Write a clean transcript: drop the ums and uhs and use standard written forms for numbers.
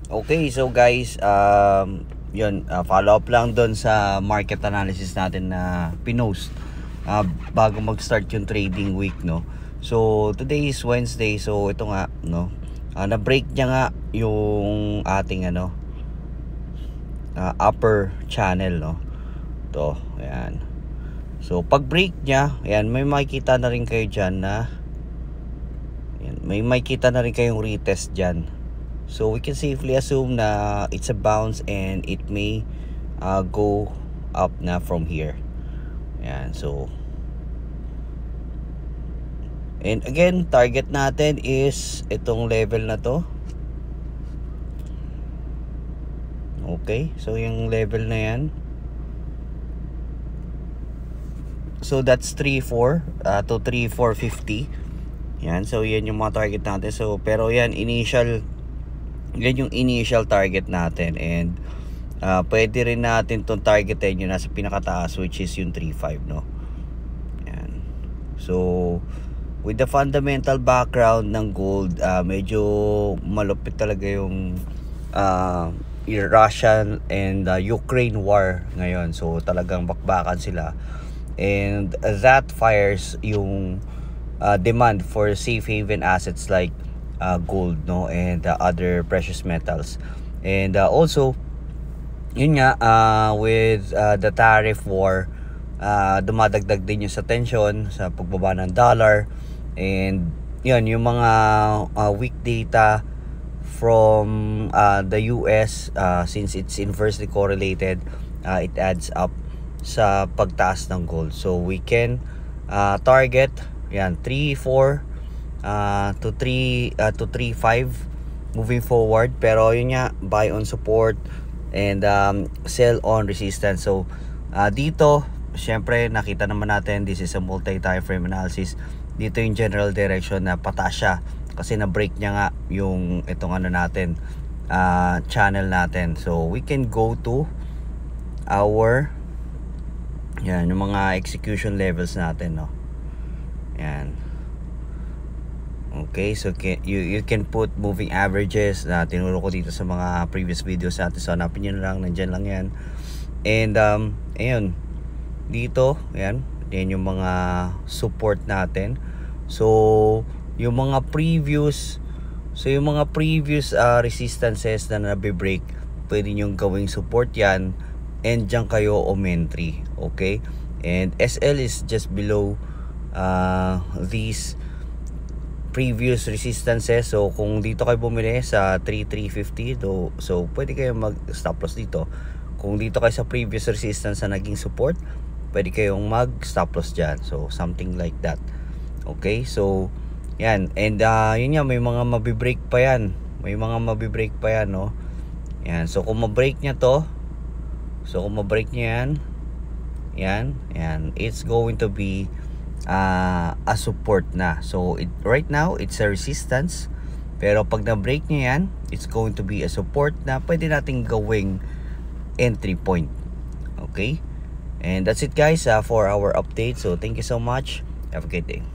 Okay, so guys, yun, follow up lang doon sa market analysis natin na pinost bago mag-start yung trading week, no. So today is Wednesday, so ito nga, no, na-break niya nga yung ating upper channel, no. To, ayan. So pag break niya, ayan, may makikita na rin kayo dyan na ayan, may makikita na rin kayong retest dyan. So we can safely assume na it's a bounce and it may go up na from here. Ayan, so and again, target natin is itong level na to. Okay, so yung level na yan, so that's 3.4 to 3.450. Yan, so yan yung mga target natin. So pero yan yung initial target natin, and pwede rin natin tong targetin yung nasa pinakataas, which is yung 3.5, no. Yan. So with the fundamental background ng gold, medyo malupit talaga yung Russian and Ukraine war ngayon. So talagang bakbakan sila, and that fires yung demand for safe haven assets like gold, no, and other precious metals. And also yun nga, with the tariff war, dumadagdag din yung sa tension sa pagbaba ng dollar. And yun, yung mga weak data from the US, since it's inversely correlated, it adds up sa pagtaas ng gold. So we can target yan 3.4 to 3.5 moving forward. Pero yun nga, buy on support and sell on resistance. So dito syempre nakita naman natin, this is a multi-time frame analysis. Dito yung general direction na pataas siya kasi na-break niya nga yung itong natin, channel natin. So we can go to our yan, yung mga execution levels natin, no. Yan. Okay, so you can put moving averages na tinuro ko dito sa mga previous videos natin. So hanapin nyo lang, nandyan lang yan. And ayun, dito, yan yung mga support natin. So yung mga previous resistances na nabe-break, pwede nyo gawing support yan, and dyan kayo entry. Okay, and SL is just below these previous resistances. So kung dito kayo bumili sa 3.350, so pwede kayo mag stop loss dito. Kung dito kayo sa previous resistance na naging support, pwede kayong mag stop loss dyan. So something like that. Okay, so yan, and yun nga, may mga mabibreak pa yan, no. Yan, so kung ma-break nya to, yan, it's going to be a support na. So right now it's a resistance, pero pag na-break niya yan, it's going to be a support na pwede nating gawing entry point. Okay, and that's it guys, for our update. So thank you so much, have a great day.